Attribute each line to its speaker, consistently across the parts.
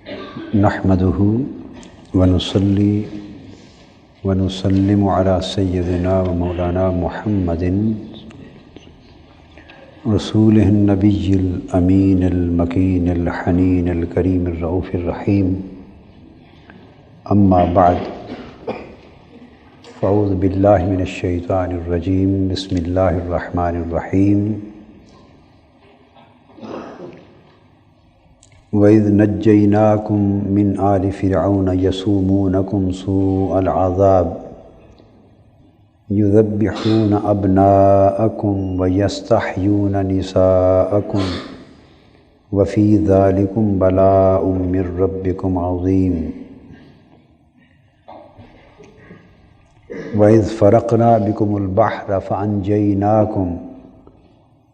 Speaker 1: نحمدہ ونصلی ونسلم علی سیدنا و مولانا محمد رسولہ النبی الامین المکین الحنین الکریم الرؤوف الرحیم اما بعد فاعوذ باللہ من الشیطان الرجیم بسم اللہ الرحمن الرحیم وَإِذْ نَجَّيْنَاكُمْ مِنْ آلِ فِرْعَوْنَ يَسُومُونَكُمْ سُوءَ الْعَذَابِ يُذَبِّحُونَ أَبْنَاءَكُمْ وَيَسْتَحْيُونَ نِسَاءَكُمْ وَفِي ذَلِكُمْ بَلَاءٌ مِّن رَّبِّكُمْ عَظِيمٌ وَإِذْ فَرَقْنَا بِكُمُ الْبَحْرَ فَأَنْجَيْنَاكُمْ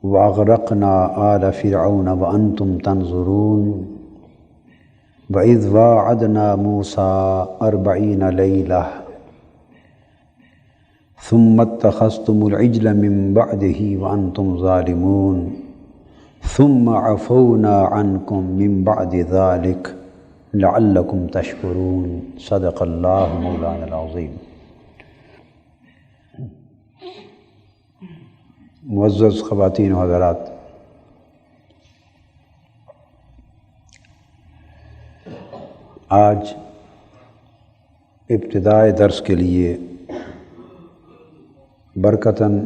Speaker 1: وَأَغْرَقْنَا آلَ فِرْعَوْنَ وَأَنْتُمْ تَنظُرُونَ وَإِذْ وَاعَدْنَا مُوسَىٰ 40 لَيْلَةً ثُمَّ اتَّخَذْتُمُ الْعِجْلَ مِن بَعْدِهِ وَأَنْتُمْ ظَالِمُونَ ثُمَّ عَفَوْنَا عَنْكُمْ مِن بَعْدِ ذَلِكَ لَعَلَّكُمْ تَشْكُرُونَ صدق اللہ مولانا العظیم۔ معزز خواتین و حضرات، آج ابتدائے درس کے لیے برکتاً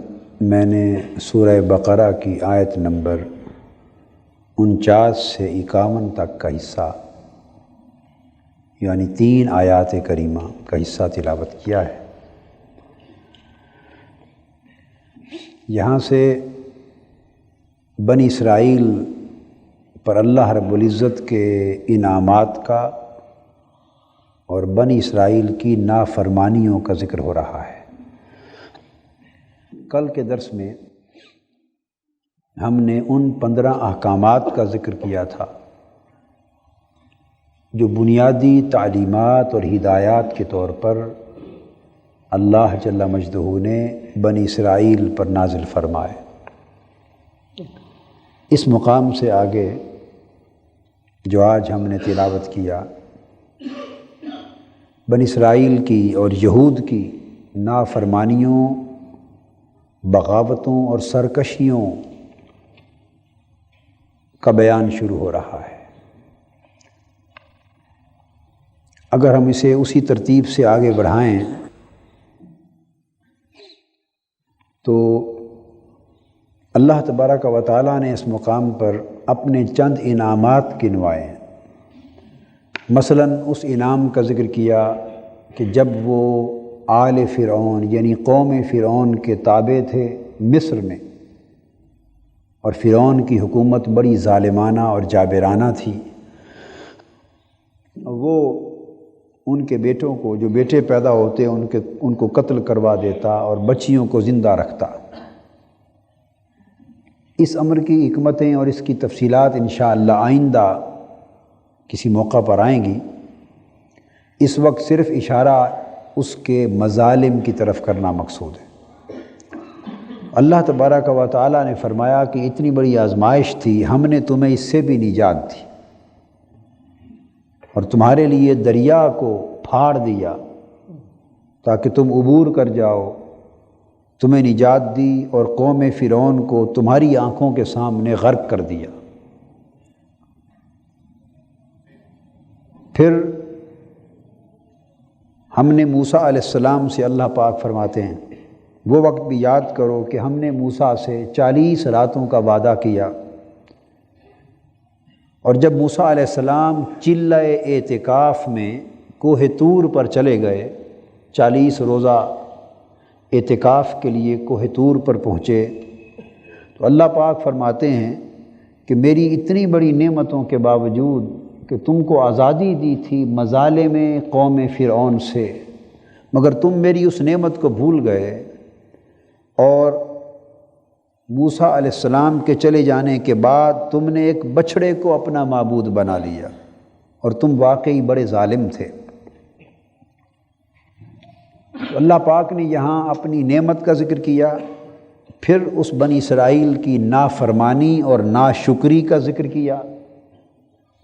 Speaker 1: میں نے سورہ بقرہ کی آیت نمبر 49 سے 51 تک کا حصہ یعنی 3 آیات کریمہ کا حصہ تلاوت کیا ہے۔ یہاں سے بنی اسرائیل پر اللہ رب العزت کے انعامات کا اور بنی اسرائیل کی نافرمانیوں کا ذکر ہو رہا ہے۔ کل کے درس میں ہم نے ان 15 احکامات کا ذکر کیا تھا جو بنیادی تعلیمات اور ہدایات کے طور پر اللہ جل مجدہ نے بنی اسرائیل پر نازل فرمائے۔ اس مقام سے آگے جو آج ہم نے تلاوت کیا، بنی اسرائیل کی اور یہود کی نافرمانیوں، بغاوتوں اور سرکشیوں کا بیان شروع ہو رہا ہے۔ اگر ہم اسے اسی ترتیب سے آگے بڑھائیں تو اللہ تبارک و تعالیٰ نے اس مقام پر اپنے چند انعامات گنوائے ہیں۔ مثلاً اس انعام کا ذکر کیا کہ جب وہ آل فرعون یعنی قوم فرعون کے تابع تھے مصر میں، اور فرعون کی حکومت بڑی ظالمانہ اور جابرانہ تھی، وہ ان کے بیٹوں کو، جو بیٹے پیدا ہوتے ان کو قتل کروا دیتا اور بچیوں کو زندہ رکھتا۔ اس امر کی حکمتیں اور اس کی تفصیلات انشاءاللہ آئندہ کسی موقع پر آئیں گی۔ اس وقت صرف اشارہ اس کے مظالم کی طرف کرنا مقصود ہے۔ اللہ تبارک و تعالیٰ نے فرمایا کہ اتنی بڑی آزمائش تھی، ہم نے تمہیں اس سے بھی نجات دی اور تمہارے لیے دریا کو پھاڑ دیا تاکہ تم عبور کر جاؤ، تمہیں نجات دی، اور قوم فرعون کو تمہاری آنکھوں کے سامنے غرق کر دیا۔ پھر ہم نے موسیٰ علیہ السلام سے، اللہ پاک فرماتے ہیں، وہ وقت بھی یاد کرو کہ ہم نے موسیٰ سے 40 راتوں کا وعدہ کیا، اور جب موسیٰ علیہ السلام چلہ اعتکاف میں کوہ طور پر چلے گئے، 40 روزہ اعتکاف کے لیے کوہ طور پر پہنچے، تو اللہ پاک فرماتے ہیں کہ میری اتنی بڑی نعمتوں کے باوجود کہ تم کو آزادی دی تھی مظالم قوم فرعون سے، مگر تم میری اس نعمت کو بھول گئے اور موسیٰ علیہ السلام کے چلے جانے کے بعد تم نے ایک بچھڑے کو اپنا معبود بنا لیا، اور تم واقعی بڑے ظالم تھے۔ اللہ پاک نے یہاں اپنی نعمت کا ذکر کیا، پھر اس بنی اسرائیل کی نافرمانی اور ناشکری کا ذکر کیا،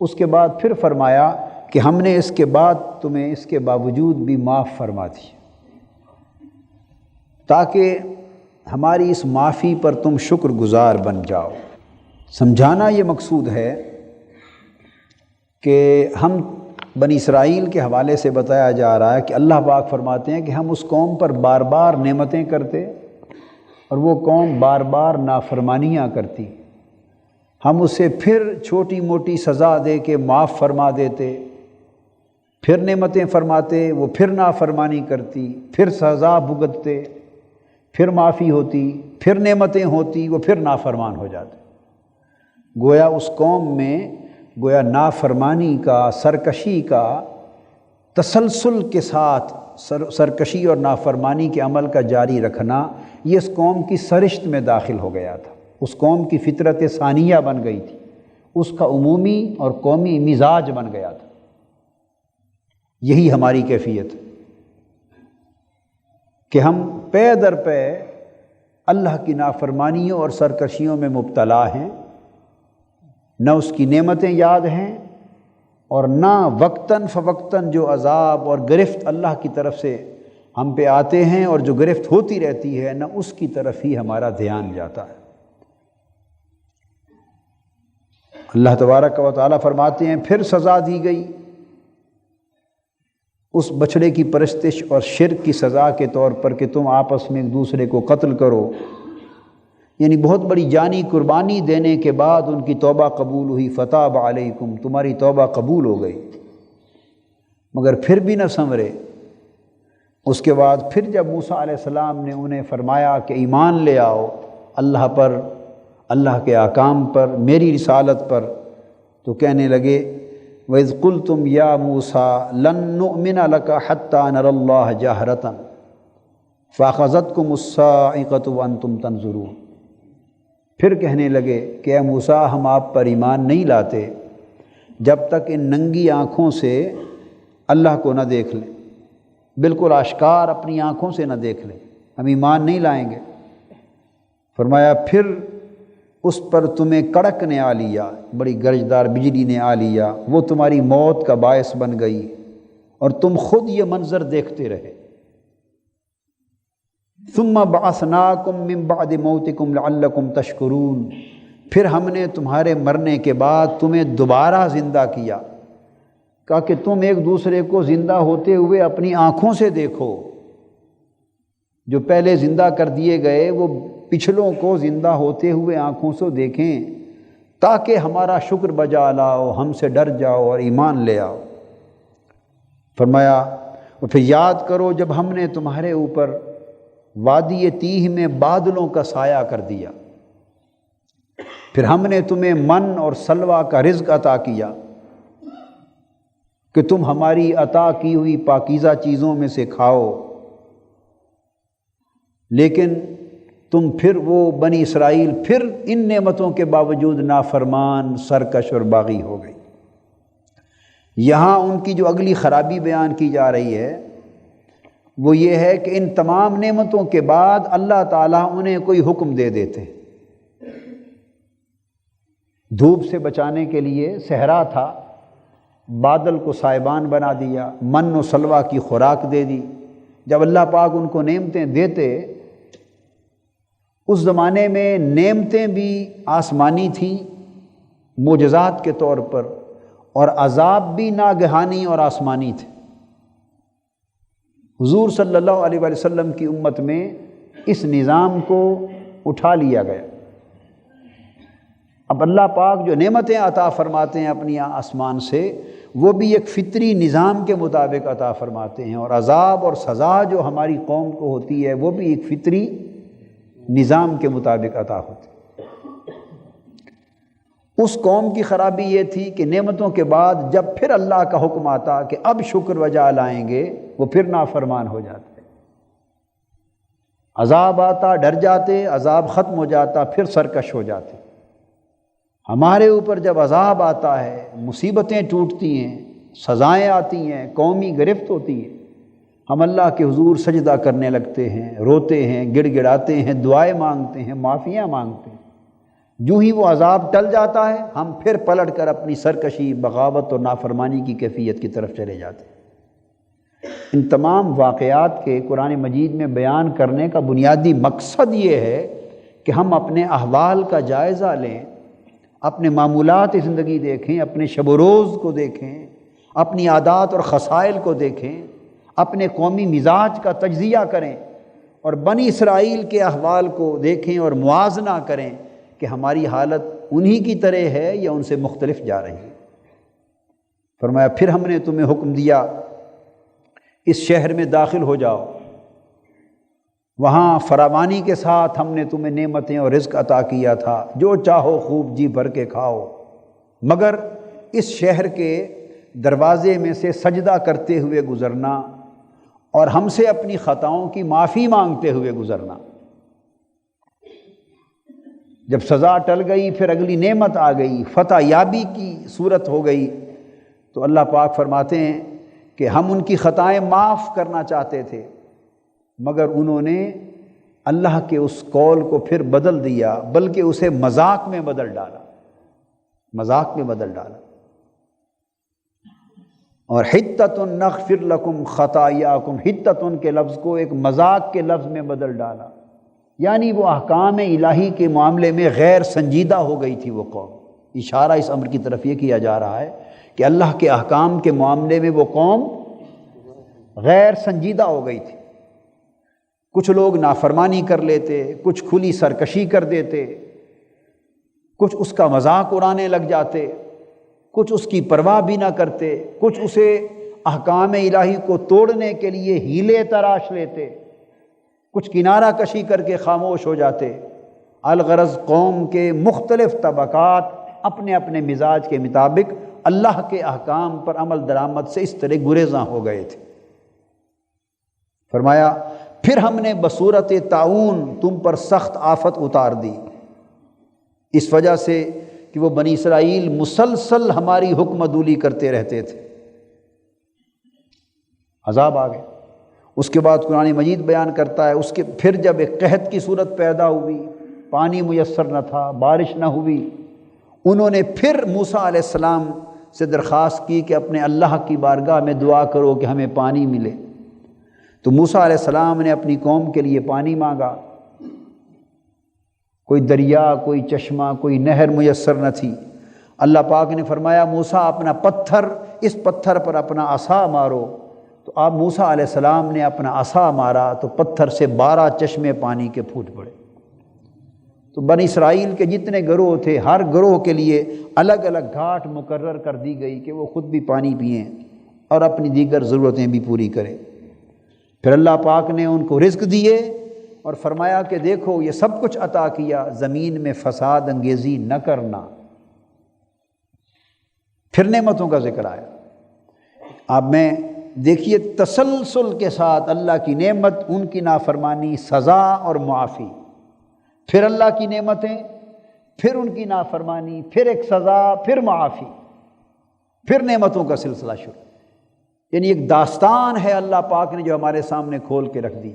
Speaker 1: اس کے بعد پھر فرمایا کہ ہم نے اس کے بعد تمہیں اس کے باوجود بھی معاف فرما دی، تاکہ ہماری اس معافی پر تم شکر گزار بن جاؤ۔ سمجھانا یہ مقصود ہے کہ ہم بنی اسرائیل کے حوالے سے بتایا جا رہا ہے کہ اللہ پاک فرماتے ہیں کہ ہم اس قوم پر بار بار نعمتیں کرتے اور وہ قوم بار بار نافرمانیاں کرتی، ہم اسے پھر چھوٹی موٹی سزا دے کے معاف فرما دیتے، پھر نعمتیں فرماتے، وہ پھر نافرمانی کرتی، پھر سزا بھگتتے، پھر معافی ہوتی، پھر نعمتیں ہوتی، وہ پھر نافرمان ہو جاتے۔ گویا اس قوم میں گویا نافرمانی کا، سرکشی کا تسلسل کے ساتھ سرکشی اور نافرمانی کے عمل کا جاری رکھنا یہ اس قوم کی سرشت میں داخل ہو گیا تھا، اس قوم کی فطرت ثانیہ بن گئی تھی، اس کا عمومی اور قومی مزاج بن گیا تھا۔ یہی ہماری کیفیت ہے کہ ہم پے در پے اللہ کی نافرمانیوں اور سرکشیوں میں مبتلا ہیں، نہ اس کی نعمتیں یاد ہیں اور نہ وقتاً فوقتاً جو عذاب اور گرفت اللہ کی طرف سے ہم پہ آتے ہیں اور جو گرفت ہوتی رہتی ہے، نہ اس کی طرف ہی ہمارا دھیان جاتا ہے۔ اللہ تبارک و تعالیٰ فرماتے ہیں پھر سزا دی گئی اس بچھڑے کی پرستش اور شرک کی سزا کے طور پر کہ تم آپس میں ایک دوسرے کو قتل کرو، یعنی بہت بڑی جانی قربانی دینے کے بعد ان کی توبہ قبول ہوئی، فتاب علیکم، تمہاری توبہ قبول ہو گئی، مگر پھر بھی نہ سنورے۔ اس کے بعد پھر جب موسیٰ علیہ السلام نے انہیں فرمایا کہ ایمان لے آؤ اللہ پر، اللہ کے احکام پر، میری رسالت پر، تو کہنے لگے وَإِذْ قُلْتُمْ يَا مُوسَىٰ لَن نُؤْمِنَ لَكَ حَتَّىٰ نَرَى اللَّهَ جَهْرَةً فَأَخَذَتْكُمُ الصَّاعِقَةُ وَأَنْتُمْ تَنظُرُونَ۔ پھر کہنے لگے کہ اے موسیٰ ہم آپ پر ایمان نہیں لاتے جب تک ان ننگی آنکھوں سے اللہ کو نہ دیکھ لیں، بالکل آشکار اپنی آنکھوں سے نہ دیکھ لیں، ہم ایمان نہیں لائیں گے۔ فرمایا پھر اس پر تمہیں کڑک نے آ لیا، بڑی گرجدار بجلی نے آ لیا، وہ تمہاری موت کا باعث بن گئی اور تم خود یہ منظر دیکھتے رہے۔ ثم بعثناکم من بعد موتکم لعلکم تشکرون، پھر ہم نے تمہارے مرنے کے بعد تمہیں دوبارہ زندہ کیا، کہا کہ تم ایک دوسرے کو زندہ ہوتے ہوئے اپنی آنکھوں سے دیکھو، جو پہلے زندہ کر دیے گئے وہ پچھلوں کو زندہ ہوتے ہوئے آنکھوں سے دیکھیں، تاکہ ہمارا شکر بجا لاؤ، ہم سے ڈر جاؤ اور ایمان لے آؤ۔ فرمایا اور پھر یاد کرو جب ہم نے تمہارے اوپر وادی تیہ میں بادلوں کا سایہ کر دیا، پھر ہم نے تمہیں من اور سلوہ کا رزق عطا کیا کہ تم ہماری عطا کی ہوئی پاکیزہ چیزوں میں سے کھاؤ، لیکن تم پھر وہ بنی اسرائیل پھر ان نعمتوں کے باوجود نافرمان، سرکش اور باغی ہو گئی۔ یہاں ان کی جو اگلی خرابی بیان کی جا رہی ہے وہ یہ ہے کہ ان تمام نعمتوں کے بعد اللہ تعالیٰ انہیں کوئی حکم دے دیتے۔ دھوپ سے بچانے کے لیے صحرا تھا، بادل کو سائبان بنا دیا، من و سلوہ کی خوراک دے دی۔ جب اللہ پاک ان کو نعمتیں دیتے، اس زمانے میں نعمتیں بھی آسمانی تھیں معجزات کے طور پر، اور عذاب بھی ناگہانی اور آسمانی تھے۔ حضور صلی اللہ علیہ وآلہ وسلم کی امت میں اس نظام کو اٹھا لیا گیا۔ اب اللہ پاک جو نعمتیں عطا فرماتے ہیں اپنی آسمان سے، وہ بھی ایک فطری نظام کے مطابق عطا فرماتے ہیں، اور عذاب اور سزا جو ہماری قوم کو ہوتی ہے وہ بھی ایک فطری نظام کے مطابق عطا ہوتی ہے۔ اس قوم کی خرابی یہ تھی کہ نعمتوں کے بعد جب پھر اللہ کا حکم آتا کہ اب شکر وجہ لائیں گے، وہ پھر نافرمان ہو جاتے، عذاب آتا ڈر جاتے، عذاب ختم ہو جاتا پھر سرکش ہو جاتے۔ ہمارے اوپر جب عذاب آتا ہے، مصیبتیں ٹوٹتی ہیں، سزائیں آتی ہیں، قومی گرفت ہوتی ہے، ہم اللہ کے حضور سجدہ کرنے لگتے ہیں، روتے ہیں، گڑ گڑاتے ہیں، دعائیں مانگتے ہیں، معافیاں مانگتے ہیں، جو ہی وہ عذاب ٹل جاتا ہے ہم پھر پلٹ کر اپنی سرکشی، بغاوت اور نافرمانی کی کیفیت کی طرف چلے جاتے ہیں۔ ان تمام واقعات کے قرآن مجید میں بیان کرنے کا بنیادی مقصد یہ ہے کہ ہم اپنے احوال کا جائزہ لیں، اپنے معمولات زندگی دیکھیں، اپنے شب و روز کو دیکھیں، اپنی عادات اور خصائل کو دیکھیں، اپنے قومی مزاج کا تجزیہ کریں اور بنی اسرائیل کے احوال کو دیکھیں اور موازنہ کریں کہ ہماری حالت انہی کی طرح ہے یا ان سے مختلف جا رہی ہے۔ فرمایا پھر ہم نے تمہیں حکم دیا اس شہر میں داخل ہو جاؤ، وہاں فراوانی کے ساتھ ہم نے تمہیں نعمتیں اور رزق عطا کیا تھا، جو چاہو خوب جی بھر کے کھاؤ، مگر اس شہر کے دروازے میں سے سجدہ کرتے ہوئے گزرنا اور ہم سے اپنی خطاؤں کی معافی مانگتے ہوئے گزرنا۔ جب سزا ٹل گئی پھر اگلی نعمت آ گئی، فتح یابی کی صورت ہو گئی، تو اللہ پاک فرماتے ہیں کہ ہم ان کی خطائیں معاف کرنا چاہتے تھے، مگر انہوں نے اللہ کے اس قول کو پھر بدل دیا، بلکہ اسے مذاق میں بدل ڈالا، مذاق میں بدل ڈالا۔ اور حتۃ نغفر لکم خطایاکم، حتۃ کے لفظ کو ایک مذاق کے لفظ میں بدل ڈالا، یعنی وہ احکام الہی کے معاملے میں غیر سنجیدہ ہو گئی تھی وہ قوم۔ اشارہ اس امر کی طرف یہ کیا جا رہا ہے کہ اللہ کے احکام کے معاملے میں وہ قوم غیر سنجیدہ ہو گئی تھی۔ کچھ لوگ نافرمانی کر لیتے، کچھ کھلی سرکشی کر دیتے، کچھ اس کا مذاق اڑانے لگ جاتے، کچھ اس کی پرواہ بھی نہ کرتے، کچھ اسے احکام الہی کو توڑنے کے لیے ہیلے تراش لیتے، کچھ کنارہ کشی کر کے خاموش ہو جاتے۔ الغرض قوم کے مختلف طبقات اپنے اپنے مزاج کے مطابق اللہ کے احکام پر عمل درآمد سے اس طرح گریزاں ہو گئے تھے۔ فرمایا پھر ہم نے بصورت طاعون تم پر سخت آفت اتار دی، اس وجہ سے کہ وہ بنی اسرائیل مسلسل ہماری حکم عدولی کرتے رہتے تھے، عذاب آ گئے۔ اس کے بعد قرآن مجید بیان کرتا ہے اس کے پھر جب ایک قحط کی صورت پیدا ہوئی، پانی میسر نہ تھا، بارش نہ ہوئی، انہوں نے پھر موسیٰ علیہ السلام سے درخواست کی کہ اپنے اللہ کی بارگاہ میں دعا کرو کہ ہمیں پانی ملے۔ تو موسیٰ علیہ السلام نے اپنی قوم کے لیے پانی مانگا، کوئی دریا، کوئی چشمہ، کوئی نہر میسر نہ تھی۔ اللہ پاک نے فرمایا موسیٰ اپنا پتھر، اس پتھر پر اپنا عصا مارو، تو آپ موسیٰ علیہ السلام نے اپنا عصا مارا تو پتھر سے 12 چشمے پانی کے پھوٹ پڑے۔ تو بنی اسرائیل کے جتنے گروہ تھے ہر گروہ کے لیے الگ الگ گھاٹ مقرر کر دی گئی کہ وہ خود بھی پانی پئیں اور اپنی دیگر ضرورتیں بھی پوری کریں۔ پھر اللہ پاک نے ان کو رزق دیے اور فرمایا کہ دیکھو یہ سب کچھ عطا کیا، زمین میں فساد انگیزی نہ کرنا۔ پھر نعمتوں کا ذکر آیا۔ اب میں دیکھیے تسلسل کے ساتھ اللہ کی نعمت، ان کی نافرمانی، سزا اور معافی، پھر اللہ کی نعمتیں، پھر ان کی نافرمانی، پھر ایک سزا، پھر معافی، پھر نعمتوں کا سلسلہ شروع۔ یعنی ایک داستان ہے اللہ پاک نے جو ہمارے سامنے کھول کے رکھ دی۔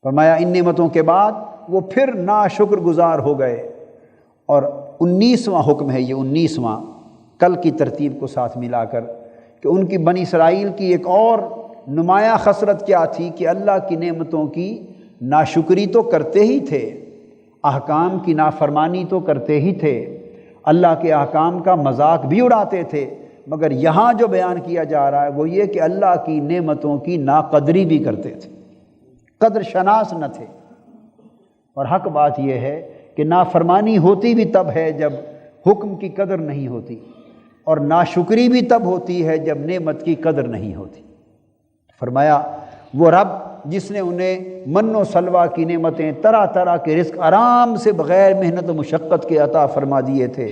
Speaker 1: فرمایا ان نعمتوں کے بعد وہ پھر ناشکر گزار ہو گئے، اور 19واں حکم ہے یہ، 19واں کل کی ترتیب کو ساتھ ملا کر، کہ ان کی بنی اسرائیل کی ایک اور نمایاں خسرت کیا تھی کہ اللہ کی نعمتوں کی ناشکری تو کرتے ہی تھے، احکام کی نافرمانی تو کرتے ہی تھے، اللہ کے احکام کا مذاق بھی اڑاتے تھے، مگر یہاں جو بیان کیا جا رہا ہے وہ یہ کہ اللہ کی نعمتوں کی ناقدری بھی کرتے تھے، قدر شناس نہ تھے۔ اور حق بات یہ ہے کہ نافرمانی ہوتی بھی تب ہے جب حکم کی قدر نہیں ہوتی، اور ناشکری بھی تب ہوتی ہے جب نعمت کی قدر نہیں ہوتی۔ فرمایا وہ رب جس نے انہیں من و سلوہ کی نعمتیں، طرح طرح کے رزق آرام سے بغیر محنت و مشقت کے عطا فرما دیے تھے،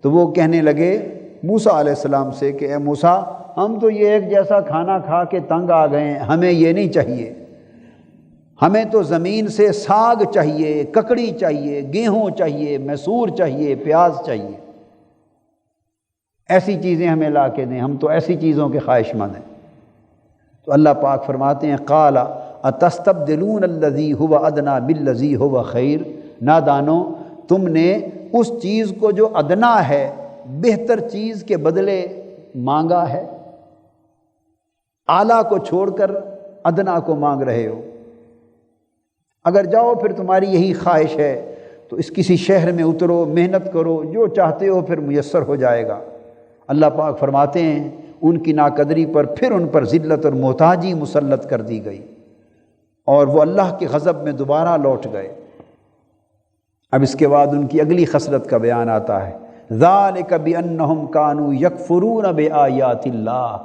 Speaker 1: تو وہ کہنے لگے موسیٰ علیہ السلام سے کہ اے موسیٰ ہم تو یہ ایک جیسا کھانا کھا کے تنگ آ گئے ہیں، ہمیں یہ نہیں چاہیے، ہمیں تو زمین سے ساگ چاہیے، ککڑی چاہیے، گیہوں چاہیے، مسور چاہیے، پیاز چاہیے، ایسی چیزیں ہمیں لا کے دیں، ہم تو ایسی چیزوں کے خواہش مند ہیں۔ تو اللہ پاک فرماتے ہیں قال اتستبدلون الذی هو ادنی بالذی هو خیر، نادانو تم نے اس چیز کو جو ادنا ہے بہتر چیز کے بدلے مانگا ہے، اعلیٰ کو چھوڑ کر ادنا کو مانگ رہے ہو۔ اگر جاؤ پھر تمہاری یہی خواہش ہے تو اس کسی شہر میں اترو، محنت کرو، جو چاہتے ہو پھر میسر ہو جائے گا۔ اللہ پاک فرماتے ہیں ان کی ناقدری پر پھر ان پر ذلت اور محتاجی مسلط کر دی گئی اور وہ اللہ کے غضب میں دوبارہ لوٹ گئے۔ اب اس کے بعد ان کی اگلی خصلت کا بیان آتا ہے، ذالک بانہم کانوا یکفرون بآیات اللہ۔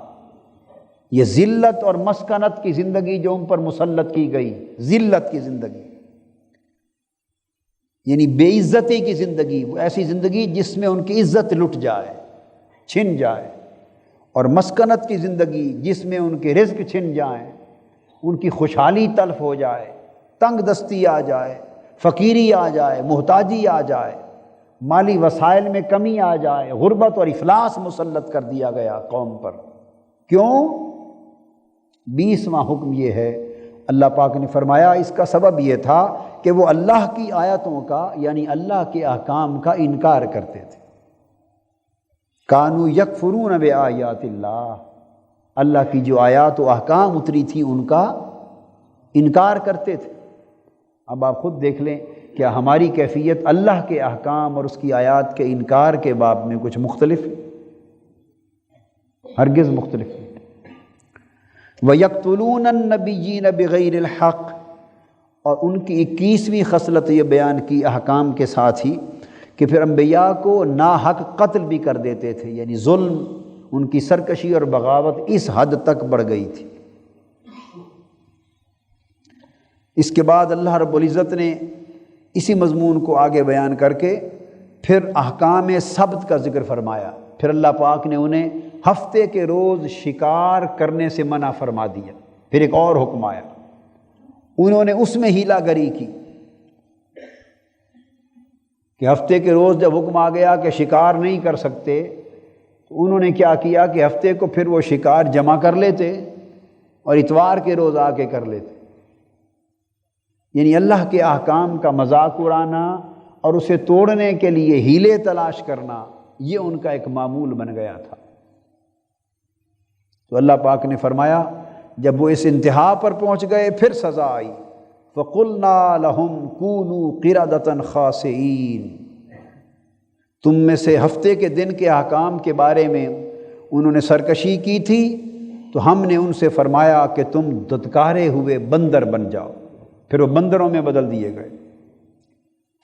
Speaker 1: یہ ذلت اور مسکنت کی زندگی جو ان پر مسلط کی گئی، ذلت کی زندگی یعنی بے عزتی کی زندگی، وہ ایسی زندگی جس میں ان کی عزت لٹ جائے، چھن جائے، اور مسکنت کی زندگی جس میں ان کے رزق چھن جائیں، ان کی خوشحالی تلف ہو جائے، تنگ دستی آ جائے، فقیری آ جائے، محتاجی آ جائے، مالی وسائل میں کمی آ جائے، غربت اور افلاس مسلط کر دیا گیا قوم پر۔ کیوں؟ 20واں حکم یہ ہے، اللہ پاک نے فرمایا اس کا سبب یہ تھا کہ وہ اللہ کی آیتوں کا یعنی اللہ کے احکام کا انکار کرتے تھے۔ کانوا یکفرون بآیات اللہ، اللہ کی جو آیات و احکام اتری تھی ان کا انکار کرتے تھے۔ اب آپ خود دیکھ لیں کیا ہماری کیفیت اللہ کے احکام اور اس کی آیات کے انکار کے باب میں کچھ مختلف ہے؟ ہرگز مختلف نہیں۔ وَيَقْتُلُونَ النَّبِيِّينَ بِغَيْرِ الْحَقِّ، اور ان کی 21ویں خصلت یہ بیان کی احکام کے ساتھ ہی کہ پھر انبیاء کو ناحق قتل بھی کر دیتے تھے، یعنی ظلم، ان کی سرکشی اور بغاوت اس حد تک بڑھ گئی تھی۔ اس کے بعد اللہ رب العزت نے اسی مضمون کو آگے بیان کر کے پھر احکام سبت کا ذکر فرمایا۔ پھر اللہ پاک نے انہیں ہفتے کے روز شکار کرنے سے منع فرما دیا۔ پھر ایک اور حکم آیا، انہوں نے اس میں ہیلا گری کی کہ ہفتے کے روز جب حکم آ گیا کہ شکار نہیں کر سکتے تو انہوں نے کیا کیا کہ ہفتے کو پھر وہ شکار جمع کر لیتے اور اتوار کے روز آ کے کر لیتے، یعنی اللہ کے احکام کا مذاق اڑانا اور اسے توڑنے کے لیے ہیلے تلاش کرنا، یہ ان کا ایک معمول بن گیا تھا۔ تو اللہ پاک نے فرمایا جب وہ اس انتہا پر پہنچ گئے پھر سزا آئی، فَقُلْنَا لَهُمْ كُونُوا قِرَدَةً خَاسِئِينَ۔ تم میں سے ہفتے کے دن کے احکام کے بارے میں انہوں نے سرکشی کی تھی تو ہم نے ان سے فرمایا کہ تم دھتکارے ہوئے بندر بن جاؤ، پھر وہ بندروں میں بدل دیے گئے۔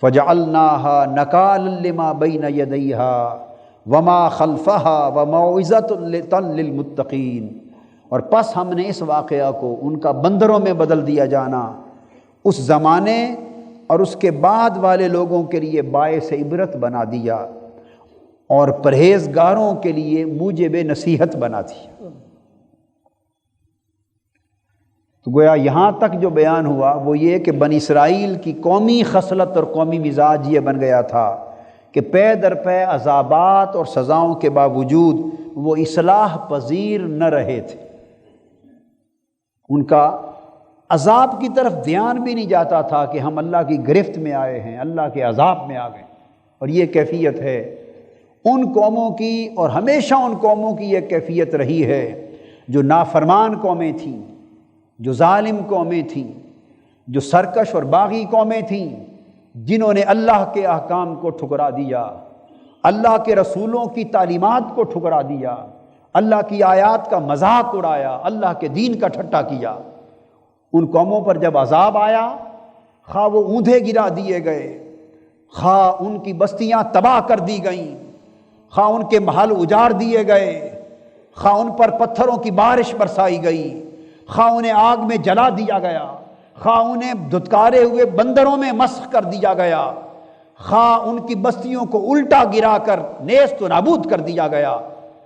Speaker 1: فَجَعَلْنَاهَا نَكَالًا لِمَا بَيْنَ يَدَيْهَا وَمَا خَلْفَهَا وَمَوْعِظَةً لِلْمُتَّقِينَ، اور پس ہم نے اس واقعہ کو ان کا بندروں میں بدل دیا جانا اس زمانے اور اس کے بعد والے لوگوں کے لیے باعث عبرت بنا دیا اور پرہیزگاروں کے لیے موجب نصیحت بنا دیا۔ تو گویا یہاں تک جو بیان ہوا وہ یہ کہ بنی اسرائیل کی قومی خصلت اور قومی مزاج یہ بن گیا تھا کہ پے در پے عذابات اور سزاؤں کے باوجود وہ اصلاح پذیر نہ رہے تھے۔ ان کا عذاب کی طرف دھیان بھی نہیں جاتا تھا کہ ہم اللہ کی گرفت میں آئے ہیں، اللہ کے عذاب میں آ گئے، اور یہ کیفیت ہے ان قوموں کی، اور ہمیشہ ان قوموں کی یہ کیفیت رہی ہے جو نافرمان قومیں تھیں، جو ظالم قومیں تھیں، جو سرکش اور باغی قومیں تھیں، جنہوں نے اللہ کے احکام کو ٹھکرا دیا، اللہ کے رسولوں کی تعلیمات کو ٹھکرا دیا، اللہ کی آیات کا مذاق اڑایا، اللہ کے دین کا ٹھٹا کیا۔ ان قوموں پر جب عذاب آیا، خواہ وہ اوندھے گرا دیے گئے، خواہ ان کی بستیاں تباہ کر دی گئیں، خواہ ان کے محل اجاڑ دیے گئے، خواہ ان پر پتھروں کی بارش برسائی گئی، خواہ انہیں آگ میں جلا دیا گیا، خواہ انہیں دھتکارے ہوئے بندروں میں مسخ کر دیا گیا، خواہ ان کی بستیوں کو الٹا گرا کر نیست و نابود کر دیا گیا،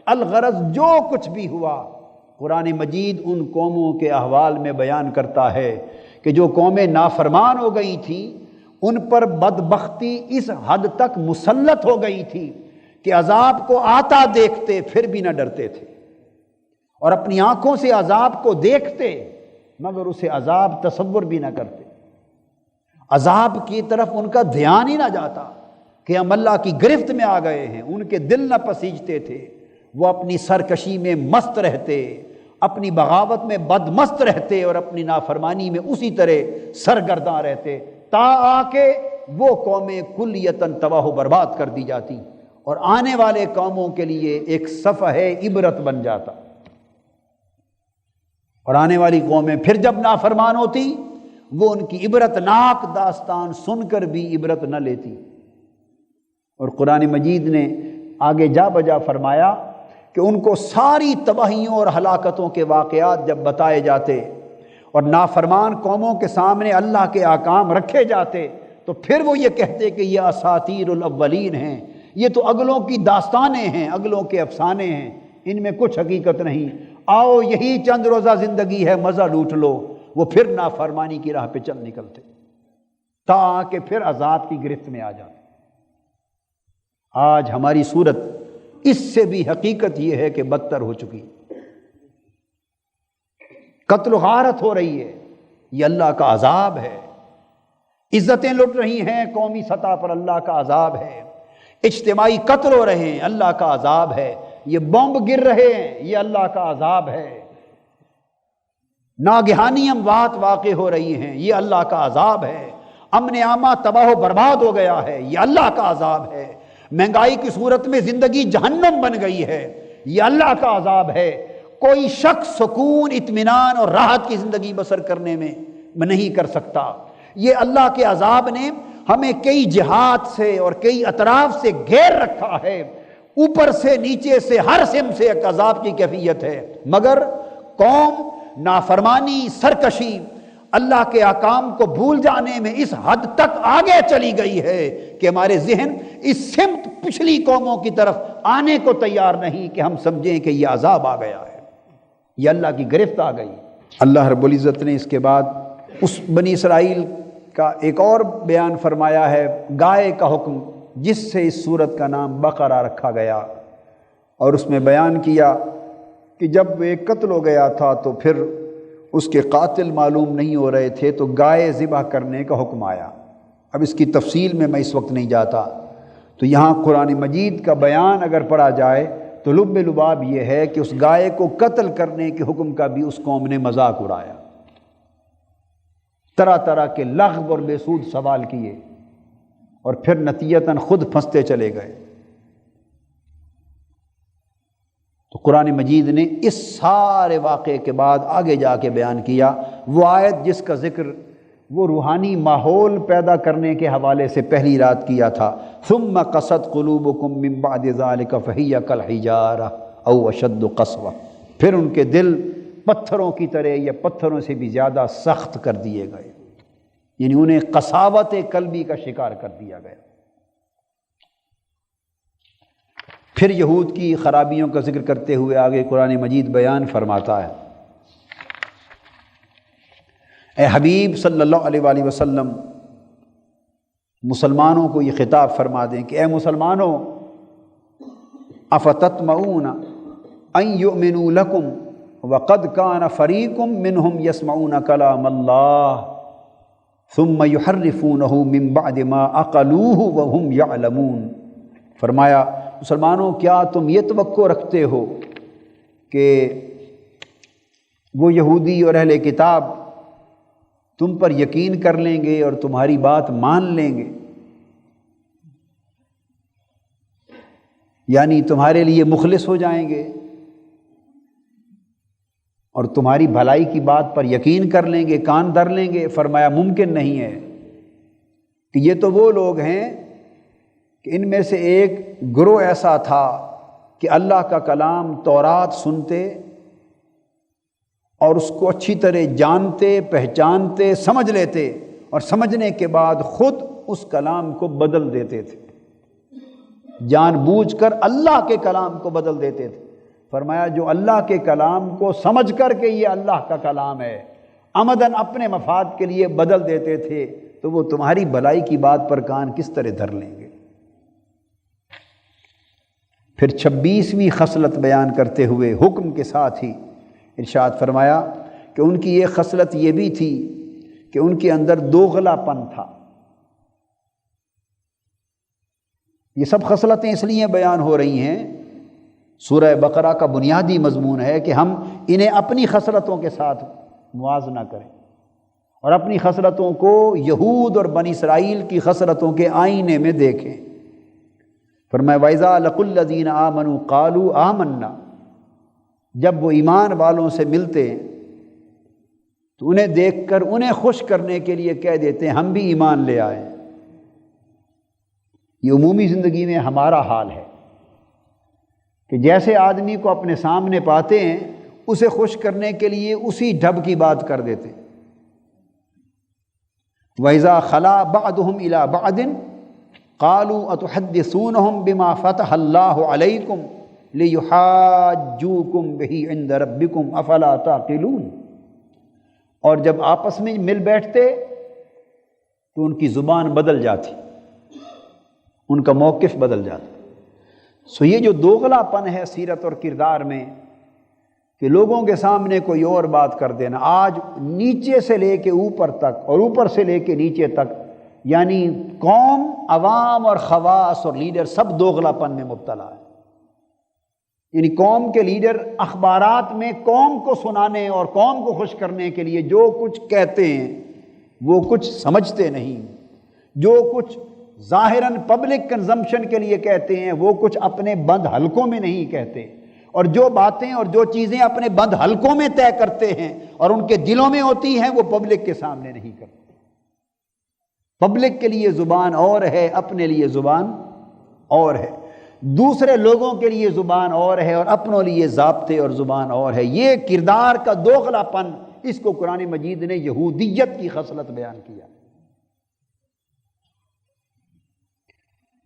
Speaker 1: الغرض جو کچھ بھی ہوا، قرآن مجید ان قوموں کے احوال میں بیان کرتا ہے کہ جو قومیں نافرمان ہو گئی تھیں ان پر بدبختی اس حد تک مسلط ہو گئی تھی کہ عذاب کو آتا دیکھتے پھر بھی نہ ڈرتے تھے، اور اپنی آنکھوں سے عذاب کو دیکھتے مگر اسے عذاب تصور بھی نہ کرتے، عذاب کی طرف ان کا دھیان ہی نہ جاتا، کہ ہم اللہ کی گرفت میں آ گئے ہیں، ان کے دل نہ پسیجتے تھے، وہ اپنی سرکشی میں مست رہتے، اپنی بغاوت میں بدمست رہتے اور اپنی نافرمانی میں اسی طرح سرگرداں رہتے، تا آ کے وہ قومیں کلیتاً تباہ و برباد کر دی جاتی اور آنے والے قوموں کے لیے ایک صفحہ عبرت بن جاتا، اور آنے والی قومیں پھر جب نافرمان ہوتی وہ ان کی عبرت ناک داستان سن کر بھی عبرت نہ لیتی۔ اور قرآن مجید نے آگے جا بجا فرمایا کہ ان کو ساری تباہیوں اور ہلاکتوں کے واقعات جب بتائے جاتے اور نافرمان قوموں کے سامنے اللہ کے احکام رکھے جاتے تو پھر وہ یہ کہتے کہ یہ اساطیر الاولین ہیں، یہ تو اگلوں کی داستانیں ہیں، اگلوں کے افسانے ہیں، ان میں کچھ حقیقت نہیں، آؤ یہی چند روزہ زندگی ہے، مزہ لوٹ لو۔ وہ پھر نافرمانی کی راہ پہ چل نکلتے تا کہ پھر عذاب کی گرفت میں آ جاتے۔ آج ہماری صورت اس سے بھی حقیقت یہ ہے کہ بدتر ہو چکی، قتل و غارت ہو رہی ہے، یہ اللہ کا عذاب ہے، عزتیں لٹ رہی ہیں قومی سطح پر، اللہ کا عذاب ہے، اجتماعی قتل ہو رہے ہیں، اللہ کا عذاب ہے، یہ بمب گر رہے ہیں، یہ اللہ کا عذاب ہے، ناگہانی اموات واقع ہو رہی ہیں، یہ اللہ کا عذاب ہے، امن عامہ تباہ و برباد ہو گیا ہے، یہ اللہ کا عذاب ہے، مہنگائی کی صورت میں زندگی جہنم بن گئی ہے، یہ اللہ کا عذاب ہے، کوئی شخص سکون، اطمینان اور راحت کی زندگی بسر کرنے میں نہیں کر سکتا۔ یہ اللہ کے عذاب نے ہمیں کئی جہات سے اور کئی اطراف سے گھیر رکھا ہے، اوپر سے نیچے سے ہر سمت سے ایک عذاب کی کیفیت ہے، مگر قوم نافرمانی، سرکشی، اللہ کے احکام کو بھول جانے میں اس حد تک آگے چلی گئی ہے کہ ہمارے ذہن اس سمت پچھلی قوموں کی طرف آنے کو تیار نہیں کہ ہم سمجھیں کہ یہ عذاب آ گیا ہے، یہ اللہ کی گرفت آ گئی۔ اللہ رب العزت نے اس کے بعد اس بنی اسرائیل کا ایک اور بیان فرمایا ہے، گائے کا حکم، جس سے اس سورت کا نام بقرہ رکھا گیا، اور اس میں بیان کیا کہ جب ایک قتل ہو گیا تھا تو پھر اس کے قاتل معلوم نہیں ہو رہے تھے تو گائے ذبح کرنے کا حکم آیا۔ اب اس کی تفصیل میں اس وقت نہیں جاتا، تو یہاں قرآن مجید کا بیان اگر پڑھا جائے تو لب لباب یہ ہے کہ اس گائے کو قتل کرنے کے حکم کا بھی اس قوم نے مذاق اڑایا، طرح طرح کے لغو اور بے سود سوال کیے، اور پھر نتیجتاً خود پھنستے چلے گئے۔ تو قرآن مجید نے اس سارے واقعے کے بعد آگے جا کے بیان کیا وہ آیت جس کا ذکر وہ روحانی ماحول پیدا کرنے کے حوالے سے پہلی رات کیا تھا، ثم قست قلوبکم من بعد ذلک فہی کالحجارہ او اشد قسوہ، پھر ان کے دل پتھروں کی طرح یا پتھروں سے بھی زیادہ سخت کر دیے گئے، یعنی انہیں قساوت قلبی کا شکار کر دیا گیا۔ پھر یہود کی خرابیوں کا ذکر کرتے ہوئے آگے قرآن مجید بیان فرماتا ہے، اے حبیب صلی اللہ علیہ وآلہ وسلم، مسلمانوں کو یہ خطاب فرما دیں کہ اے مسلمانوں، افتطمعون ان یؤمنوا لکم وقد کان فریق منہم یسمعون کلام اللہ ثم یحرفونہ من بعد ما عقلوہ وہم یعلمون۔ فرمایا مسلمانوں، کیا تم یہ توقع رکھتے ہو کہ وہ یہودی اور اہل کتاب تم پر یقین کر لیں گے اور تمہاری بات مان لیں گے، یعنی تمہارے لیے مخلص ہو جائیں گے اور تمہاری بھلائی کی بات پر یقین کر لیں گے، کان دھر لیں گے؟ فرمایا ممکن نہیں ہے، کہ یہ تو وہ لوگ ہیں کہ ان میں سے ایک گروہ ایسا تھا کہ اللہ کا کلام تورات سنتے اور اس کو اچھی طرح جانتے، پہچانتے، سمجھ لیتے، اور سمجھنے کے بعد خود اس کلام کو بدل دیتے تھے، جان بوجھ کر اللہ کے کلام کو بدل دیتے تھے۔ فرمایا جو اللہ کے کلام کو سمجھ کر کے یہ اللہ کا کلام ہے عمدن اپنے مفاد کے لیے بدل دیتے تھے، تو وہ تمہاری بھلائی کی بات پر کان کس طرح دھر لیں گے؟ پھر 26ویں خصلت بیان کرتے ہوئے حکم کے ساتھ ہی ارشاد فرمایا کہ ان کی ایک خصلت یہ بھی تھی کہ ان کے اندر دوغلا پن تھا، یہ سب خصلتیں اس لیے بیان ہو رہی ہیں، سورہ بقرہ کا بنیادی مضمون ہے کہ ہم انہیں اپنی خصلتوں کے ساتھ موازنہ کریں اور اپنی خصلتوں کو یہود اور بنی اسرائیل کی خصلتوں کے آئینے میں دیکھیں۔ فرمایا وَإِذَا لَقُوا الَّذِينَ آمَنُوا قَالُوا آمَنَّا، جب وہ ایمان والوں سے ملتے ہیں تو انہیں دیکھ کر انہیں خوش کرنے کے لیے کہہ دیتے ہیں ہم بھی ایمان لے آئے۔ یہ عمومی زندگی میں ہمارا حال ہے کہ جیسے آدمی کو اپنے سامنے پاتے ہیں اسے خوش کرنے کے لیے اسی ڈھب کی بات کر دیتے ہیں۔ وَإِذَا خَلَا بَعْضُهُمْ إِلَىٰ بَعْضٍ قَالُوا أَتُحَدِّثُونَهُم بِمَا فَتَحَ اللَّهُ عَلَيْكُمْ لِيُحَاجُّوكُم بِهِ عِندَ رَبِّكُمْ أَفَلَا تَعْقِلُونَ، اور جب آپس میں مل بیٹھتے تو ان کی زبان بدل جاتی، ان کا موقف بدل جاتا۔ سو یہ جو دوغلا پن ہے سیرت اور کردار میں کہ لوگوں کے سامنے کوئی اور بات کر دینا، آج نیچے سے لے کے اوپر تک اور اوپر سے لے کے نیچے تک، یعنی قوم، عوام اور خواص اور لیڈر سب دوغلا پن میں مبتلا ہے۔ یعنی قوم کے لیڈر اخبارات میں قوم کو سنانے اور قوم کو خوش کرنے کے لیے جو کچھ کہتے ہیں وہ کچھ سمجھتے نہیں، جو کچھ ظاہراً پبلک کنزمپشن کے لیے کہتے ہیں وہ کچھ اپنے بند حلقوں میں نہیں کہتے، اور جو باتیں اور جو چیزیں اپنے بند حلقوں میں طے کرتے ہیں اور ان کے دلوں میں ہوتی ہیں وہ پبلک کے سامنے نہیں کرتے۔ پبلک کے لیے زبان اور ہے، اپنے لیے زبان اور ہے، دوسرے لوگوں کے لیے زبان اور ہے اور اپنوں لیے ضابطے اور زبان اور ہے۔ یہ کردار کا دوغلا پن، اس کو قرآن مجید نے یہودیت کی خصلت بیان کیا۔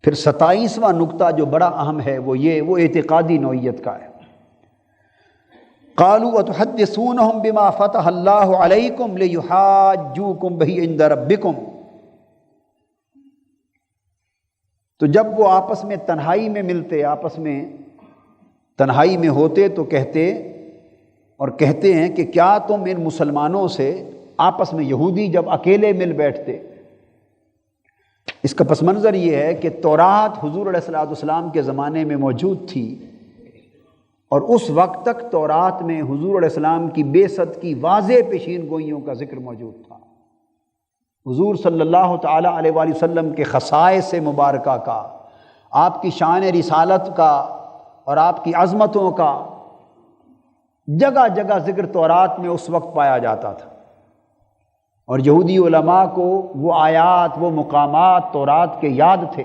Speaker 1: پھر 27واں نقطہ جو بڑا اہم ہے وہ اعتقادی نوعیت کا ہے۔ قالوا وتحدثونهم بما فتح اللہ علیکم لیحاجوکم بہ عند ربکم، تو جب وہ آپس میں تنہائی میں ملتے، آپس میں تنہائی میں ہوتے تو کہتے ہیں کہ کیا تم ان مسلمانوں سے، آپس میں یہودی جب اکیلے مل بیٹھتے، اس کا پس منظر یہ ہے کہ تورات حضور علیہ الصلوۃ والسلام کے زمانے میں موجود تھی، اور اس وقت تک تورات میں حضور علیہ السلام کی بعثت کی واضح پیشین گوئیوں کا ذکر موجود تھا۔ حضور صلی اللہ تعالی علیہ وآلہ وسلم کے خصائص مبارکہ کا، آپ کی شان رسالت کا اور آپ کی عظمتوں کا جگہ جگہ ذکر تورات میں اس وقت پایا جاتا تھا، اور یہودی علماء کو وہ آیات، وہ مقامات تورات کے یاد تھے،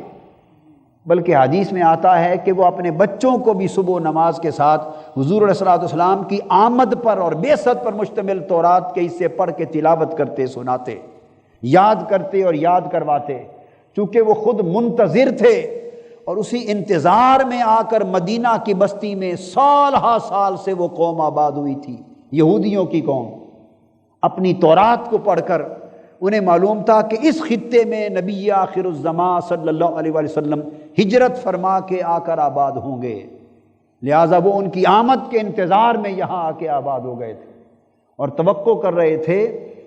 Speaker 1: بلکہ حدیث میں آتا ہے کہ وہ اپنے بچوں کو بھی صبح نماز کے ساتھ حضور علیہ الصلوۃ والسلام کی آمد پر اور بعثت پر مشتمل تورات کے حصے پڑھ کے تلاوت کرتے، سناتے، یاد کرتے اور یاد کرواتے، چونکہ وہ خود منتظر تھے، اور اسی انتظار میں آ کر مدینہ کی بستی میں سال ہا سال سے وہ قوم آباد ہوئی تھی، یہودیوں کی قوم۔ اپنی تورات کو پڑھ کر انہیں معلوم تھا کہ اس خطے میں نبی آخر الزمان صلی اللہ علیہ وآلہ وسلم ہجرت فرما کے آ کر آباد ہوں گے، لہٰذا وہ ان کی آمد کے انتظار میں یہاں آ کے آباد ہو گئے تھے، اور توقع کر رہے تھے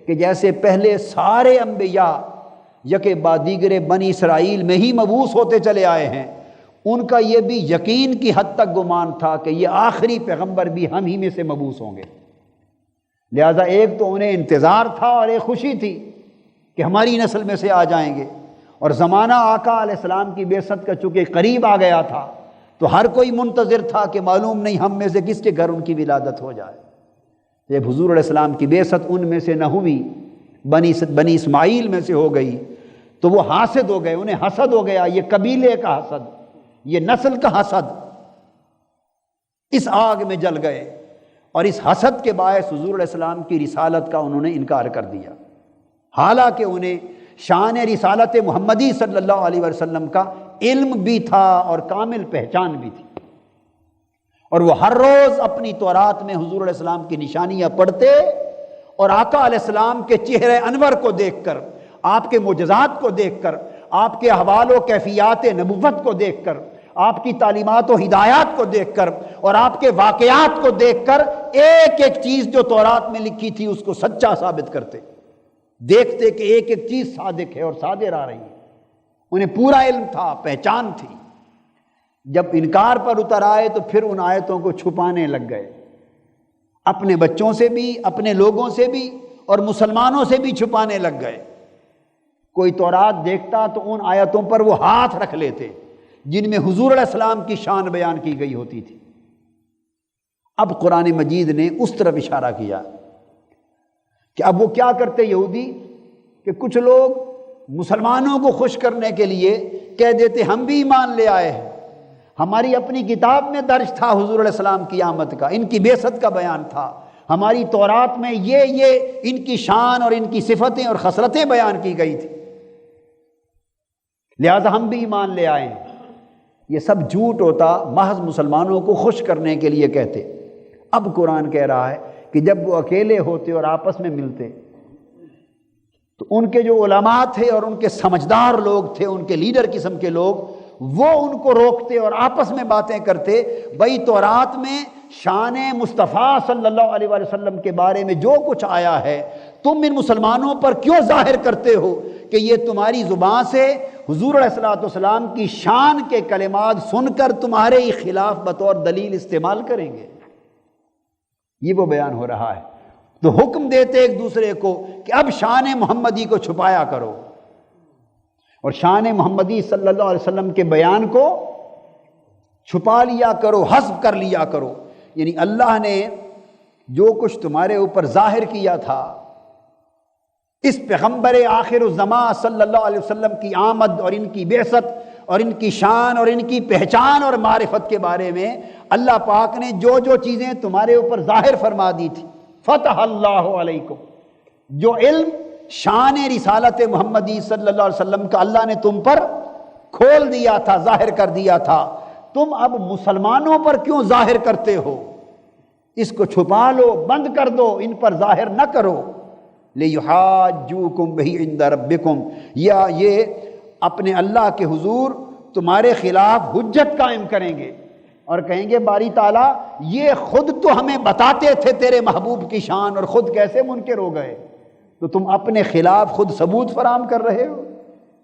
Speaker 1: کہ جیسے پہلے سارے انبیاء یکے بعد دیگرے بنی اسرائیل میں ہی مبعوث ہوتے چلے آئے ہیں، ان کا یہ بھی یقین کی حد تک گمان تھا کہ یہ آخری پیغمبر بھی ہم ہی میں سے مبعوث ہوں گے، لہٰذا ایک تو انہیں انتظار تھا اور ایک خوشی تھی کہ ہماری نسل میں سے آ جائیں گے، اور زمانہ آقا علیہ السلام کی بعثت کا چونکہ قریب آ گیا تھا تو ہر کوئی منتظر تھا کہ معلوم نہیں ہم میں سے کس کے گھر ان کی ولادت ہو جائے۔ جب حضور علیہ السلام کی بعثت ان میں سے نہ ہوئی، بنی اسماعیل میں سے ہو گئی، تو وہ حاسد ہو گئے، انہیں حسد ہو گیا، یہ قبیلے کا حسد، یہ نسل کا حسد، اس آگ میں جل گئے، اور اس حسد کے باعث حضور علیہ السلام کی رسالت کا انہوں نے انکار کر دیا، حالانکہ انہیں شان رسالت محمدی صلی اللہ علیہ وسلم کا علم بھی تھا اور کامل پہچان بھی تھی، اور وہ ہر روز اپنی تورات میں حضور علیہ السلام کی نشانیاں پڑھتے، اور آقا علیہ السلام کے چہرے انور کو دیکھ کر، آپ کے معجزات کو دیکھ کر، آپ کے احوال و کیفیات نبوت کو دیکھ کر، آپ کی تعلیمات و ہدایات کو دیکھ کر، اور آپ کے واقعات کو دیکھ کر ایک ایک چیز جو تورات میں لکھی تھی اس کو سچا ثابت کرتے، دیکھتے کہ ایک ایک چیز صادق ہے اور صادر آ رہی ہے۔ انہیں پورا علم تھا، پہچان تھی جب انکار پر اتر آئے تو پھر ان آیتوں کو چھپانے لگ گئے، اپنے بچوں سے بھی، اپنے لوگوں سے بھی اور مسلمانوں سے بھی چھپانے لگ گئے۔ کوئی تورات دیکھتا تو ان آیتوں پر وہ ہاتھ رکھ لیتے جن میں حضور علیہ السلام کی شان بیان کی گئی ہوتی تھی۔ اب قرآن مجید نے اس طرف اشارہ کیا کہ اب وہ کیا کرتے یہودی کہ کچھ لوگ مسلمانوں کو خوش کرنے کے لیے کہہ دیتے ہم بھی ایمان لے آئے ہیں، ہماری اپنی کتاب میں درج تھا حضور علیہ السلام کی آمد کا، ان کی بعثت کا بیان تھا، ہماری تورات میں یہ ان کی شان اور ان کی صفتیں اور خصلتیں بیان کی گئی تھی، لہذا ہم بھی ایمان لے آئے ہیں۔ یہ سب جھوٹ ہوتا، محض مسلمانوں کو خوش کرنے کے لیے کہتے۔ اب قرآن کہہ رہا ہے کہ جب وہ اکیلے ہوتے اور آپس میں ملتے تو ان کے جو علماء تھے اور ان کے سمجھدار لوگ تھے، ان کے لیڈر قسم کے لوگ، وہ ان کو روکتے اور آپس میں باتیں کرتے، بھئی تورات میں شان مصطفیٰ صلی اللہ علیہ وآلہ وسلم کے بارے میں جو کچھ آیا ہے تم ان مسلمانوں پر کیوں ظاہر کرتے ہو کہ یہ تمہاری زبان سے حضور علیہ السلام کی شان کے کلمات سن کر تمہارے ہی خلاف بطور دلیل استعمال کریں گے۔ یہ وہ بیان ہو رہا ہے۔ تو حکم دیتے ایک دوسرے کو کہ اب شان محمدی کو چھپایا کرو اور شان محمدی صلی اللہ علیہ وسلم کے بیان کو چھپا لیا کرو، حذف کر لیا کرو۔ یعنی اللہ نے جو کچھ تمہارے اوپر ظاہر کیا تھا اس پیغمبر آخر الزمان صلی اللہ علیہ وسلم کی آمد اور ان کی بعثت اور ان کی شان اور ان کی پہچان اور معرفت کے بارے میں اللہ پاک نے جو جو چیزیں تمہارے اوپر ظاہر فرما دی تھی، فتح اللہ علیکم، جو علم شان رسالت محمدی صلی اللہ علیہ وسلم کا اللہ نے تم پر کھول دیا تھا، ظاہر کر دیا تھا، تم اب مسلمانوں پر کیوں ظاہر کرتے ہو؟ اس کو چھپا لو، بند کر دو، ان پر ظاہر نہ کرو۔ لِيُحَاجُّوكُمْ بِهِ عِنْدَ رَبِّكُمْ، یا یہ اپنے اللہ کے حضور تمہارے خلاف حجت قائم کریں گے اور کہیں گے باری تعالیٰ یہ خود تو ہمیں بتاتے تھے تیرے محبوب کی شان اور خود کیسے منکر ہو گئے، تو تم اپنے خلاف خود ثبوت فراہم کر رہے ہو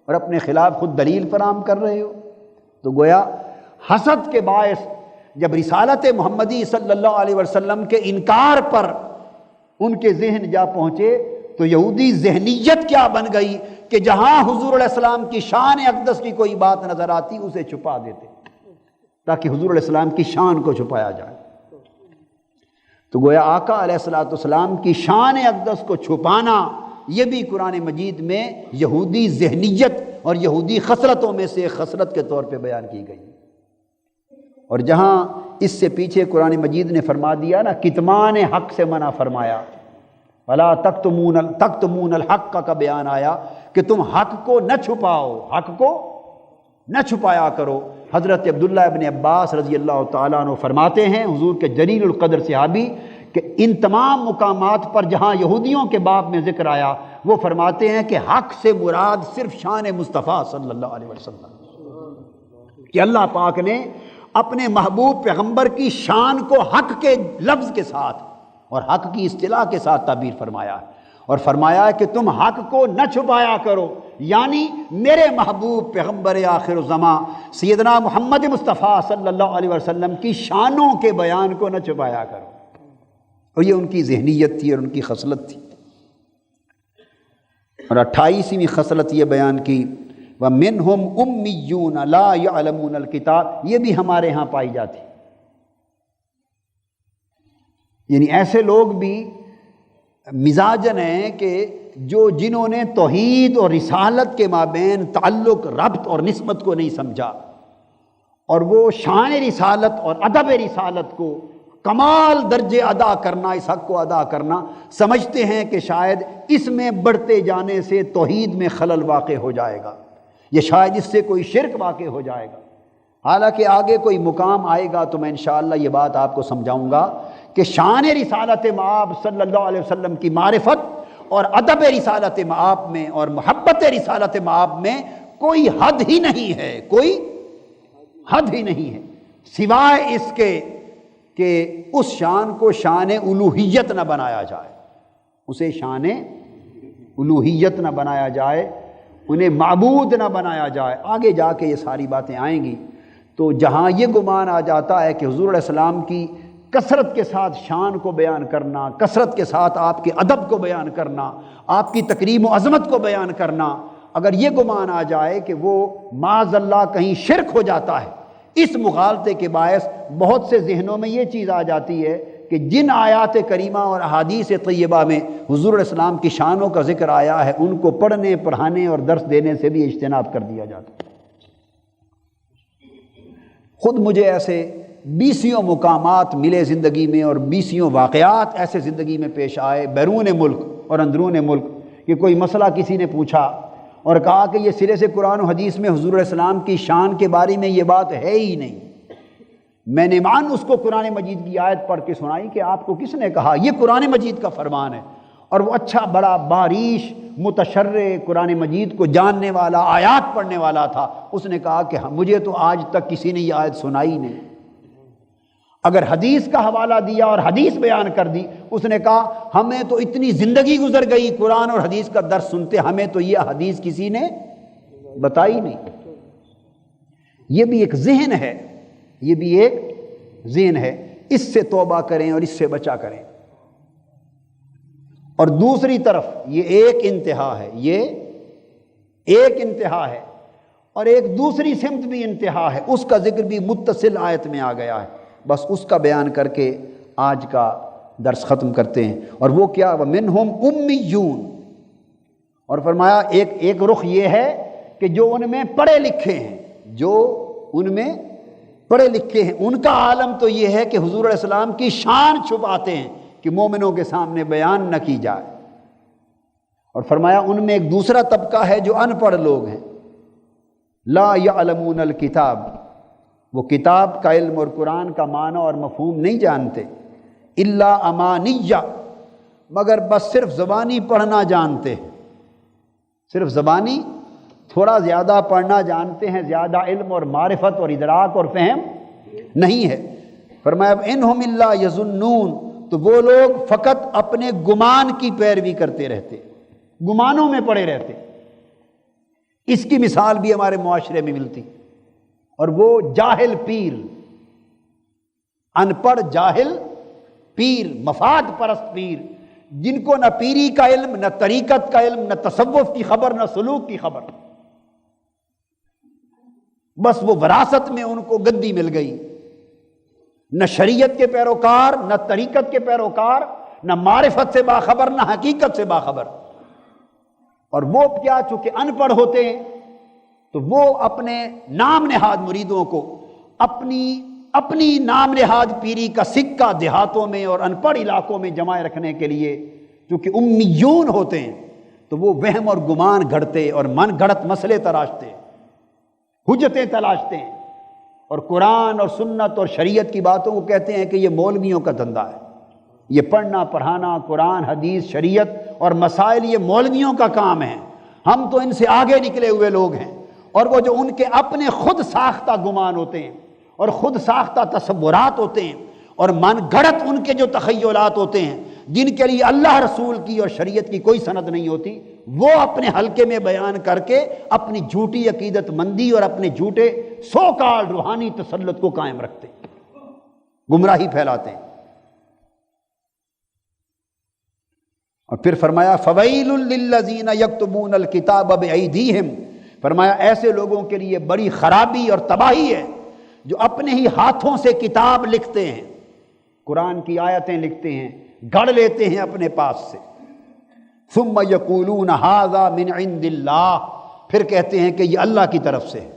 Speaker 1: اور اپنے خلاف خود دلیل فراہم کر رہے ہو۔ تو گویا حسد کے باعث جب رسالت محمدی صلی اللہ علیہ وسلم کے انکار پر ان کے ذہن جا پہنچے تو یہودی ذہنیت کیا بن گئی کہ جہاں حضور علیہ السلام کی شان اقدس کی کوئی بات نظر آتی اسے چھپا دیتے تاکہ حضور علیہ السلام کی شان کو چھپایا جائے۔ تو گویا آقا علیہ السلام کی شان اقدس کو چھپانا یہ بھی قرآن مجید میں یہودی ذہنیت اور یہودی خصلتوں میں سے ایک خصلت کے طور پہ بیان کی گئی۔ اور جہاں اس سے پیچھے قرآن مجید نے فرما دیا نا، کتمان حق سے منع فرمایا، وَلَا تَكْتُمُونَ الْحَقَّ کا بیان آیا کہ تم حق کو نہ چھپاؤ، حق کو نہ چھپایا کرو۔ حضرت عبداللہ ابن عباس رضی اللہ تعالیٰ عنہ فرماتے ہیں، حضور کے جلیل القدر صحابی، کہ ان تمام مقامات پر جہاں یہودیوں کے باب میں ذکر آیا وہ فرماتے ہیں کہ حق سے مراد صرف شان مصطفیٰ صلی اللہ علیہ وسلم، کہ اللہ پاک نے اپنے محبوب پیغمبر کی شان کو حق کے لفظ کے ساتھ اور حق کی اصطلاح کے ساتھ تعبیر فرمایا ہے، اور فرمایا ہے کہ تم حق کو نہ چھپایا کرو، یعنی میرے محبوب پیغمبر آخر الزمان سیدنا محمد مصطفیٰ صلی اللہ علیہ وسلم کی شانوں کے بیان کو نہ چھپایا کرو۔ اور یہ ان کی ذہنیت تھی اور ان کی خصلت تھی۔ اور 28ویں خصلت یہ بیان کی، وَمِنْهُمْ أُمِّيُّونَ لَا يَعْلَمُونَ الْكِتَابَ، یہ بھی ہمارے ہاں پائی جاتی، یعنی ایسے لوگ بھی مزاجن ہیں کہ جنہوں نے توحید اور رسالت کے مابین تعلق، ربط اور نسبت کو نہیں سمجھا، اور وہ شان رسالت اور ادب رسالت کو کمال درجے ادا کرنا، اس حق کو ادا کرنا سمجھتے ہیں کہ شاید اس میں بڑھتے جانے سے توحید میں خلل واقع ہو جائے گا، یا شاید اس سے کوئی شرک واقع ہو جائے گا۔ حالانکہ آگے کوئی مقام آئے گا تو میں انشاءاللہ یہ بات آپ کو سمجھاؤں گا کہ شان رسالت مآب صلی اللہ علیہ وسلم کی معرفت اور ادب رسالت مآب میں اور محبت رسالت مآب میں کوئی حد ہی نہیں ہے، کوئی حد ہی نہیں ہے، سوائے اس کے کہ اس شان کو شان الوہیت نہ بنایا جائے، اسے شان الوہیت نہ بنایا جائے، انہیں معبود نہ بنایا جائے۔ آگے جا کے یہ ساری باتیں آئیں گی۔ تو جہاں یہ گمان آ جاتا ہے کہ حضور علیہ السلام کی کثرت کے ساتھ شان کو بیان کرنا، کثرت کے ساتھ آپ کے ادب کو بیان کرنا، آپ کی تکریم و عظمت کو بیان کرنا، اگر یہ گمان آ جائے کہ وہ معاذ اللہ کہیں شرک ہو جاتا ہے، اس مغالطے کے باعث بہت سے ذہنوں میں یہ چیز آ جاتی ہے کہ جن آیات کریمہ اور احادیث طیبہ میں حضور علیہ السلام کی شانوں کا ذکر آیا ہے ان کو پڑھنے، پڑھانے اور درس دینے سے بھی اجتناب کر دیا جاتا ہے۔ خود مجھے ایسے بیسیوں مقامات ملے زندگی میں، اور بیسیوں واقعات ایسے زندگی میں پیش آئے بیرون ملک اور اندرون ملک، کہ کوئی مسئلہ کسی نے پوچھا اور کہا کہ یہ سرے سے قرآن و حدیث میں حضور علیہ السلام کی شان کے بارے میں یہ بات ہے ہی نہیں۔ میں نے اس کو قرآن مجید کی آیت پڑھ کے سنائی کہ آپ کو کس نے کہا، یہ قرآن مجید کا فرمان ہے، اور وہ اچھا بڑا باریش متشرع قرآن مجید کو جاننے والا، آیات پڑھنے والا تھا۔ اس نے کہا کہ مجھے تو آج تک کسی نے یہ آیت سنائی نہیں۔ اگر حدیث کا حوالہ دیا اور حدیث بیان کر دی، اس نے کہا ہمیں تو اتنی زندگی گزر گئی قرآن اور حدیث کا درس سنتے، ہمیں تو یہ حدیث کسی نے بتائی نہیں۔ یہ بھی ایک ذہن ہے، یہ بھی ایک ذہن ہے، اس سے توبہ کریں اور اس سے بچا کریں۔ اور دوسری طرف یہ ایک انتہا ہے، یہ ایک انتہا ہے، اور ایک دوسری سمت بھی انتہا ہے، اس کا ذکر بھی متصل آیت میں آ گیا ہے، بس اس کا بیان کر کے آج کا درس ختم کرتے ہیں۔ اور وہ کیا؟ وَمِنْهُمْ أُمِّيُّونَ، اور فرمایا ایک رخ یہ ہے کہ جو ان میں پڑھے لکھے ہیں، جو ان میں پڑھے لکھے ہیں، ان کا عالم تو یہ ہے کہ حضور علیہ السلام کی شان چھپاتے ہیں کہ مومنوں کے سامنے بیان نہ کی جائے۔ اور فرمایا ان میں ایک دوسرا طبقہ ہے جو ان پڑھ لوگ ہیں، لا يعلمون الکتاب، وہ کتاب کا علم اور قرآن کا معنی اور مفہوم نہیں جانتے، الا امانیہ، مگر بس صرف زبانی پڑھنا جانتے ہیں، صرف زبانی تھوڑا زیادہ پڑھنا جانتے ہیں، زیادہ علم اور معرفت اور ادراک اور فہم نہیں ہے۔ فرمایا انہم الا یظنون، تو وہ لوگ فقط اپنے گمان کی پیروی کرتے رہتے، گمانوں میں پڑے رہتے۔ اس کی مثال بھی ہمارے معاشرے میں ملتی، اور وہ جاہل پیر، ان پڑھ جاہل پیر، مفاد پرست پیر، جن کو نہ پیری کا علم، نہ طریقت کا علم، نہ تصوف کی خبر، نہ سلوک کی خبر، بس وہ وراثت میں ان کو گدی مل گئی، نہ شریعت کے پیروکار، نہ طریقت کے پیروکار، نہ معرفت سے باخبر، نہ حقیقت سے باخبر۔ اور وہ کیا، چونکہ ان پڑھ ہوتے ہیں تو وہ اپنے نام نہاد مریدوں کو اپنی نام نہاد پیری کا سکہ دیہاتوں میں اور ان پڑھ علاقوں میں جمائے رکھنے کے لیے، چونکہ امیون ہوتے ہیں تو وہ وہم اور گمان گھڑتے اور من گھڑت مسئلے تراشتے، حجتیں تلاشتے ہیں، اور قرآن اور سنت اور شریعت کی باتوں کو کہتے ہیں کہ یہ مولویوں کا دھندا ہے، یہ پڑھنا پڑھانا قرآن حدیث شریعت اور مسائل یہ مولویوں کا کام ہے، ہم تو ان سے آگے نکلے ہوئے لوگ ہیں۔ اور وہ جو ان کے اپنے خود ساختہ گمان ہوتے ہیں اور خود ساختہ تصورات ہوتے ہیں اور من گھڑت ان کے جو تخیلات ہوتے ہیں، جن کے لیے اللہ رسول کی اور شریعت کی کوئی سند نہیں ہوتی، وہ اپنے حلقے میں بیان کر کے اپنی جھوٹی عقیدت مندی اور اپنے جھوٹے سو کال روحانی تسلط کو قائم رکھتے ہیں، گمراہی پھیلاتے ہیں۔ اور پھر فرمایا فویل للذین یکتبون الکتاب بایدیہم، فرمایا ایسے لوگوں کے لیے بڑی خرابی اور تباہی ہے جو اپنے ہی ہاتھوں سے کتاب لکھتے ہیں، قرآن کی آیتیں لکھتے ہیں، گھڑ لیتے ہیں اپنے پاس سے، ثم یقولون ھذا من عند اللہ، پھر کہتے ہیں کہ یہ اللہ کی طرف سے ہے۔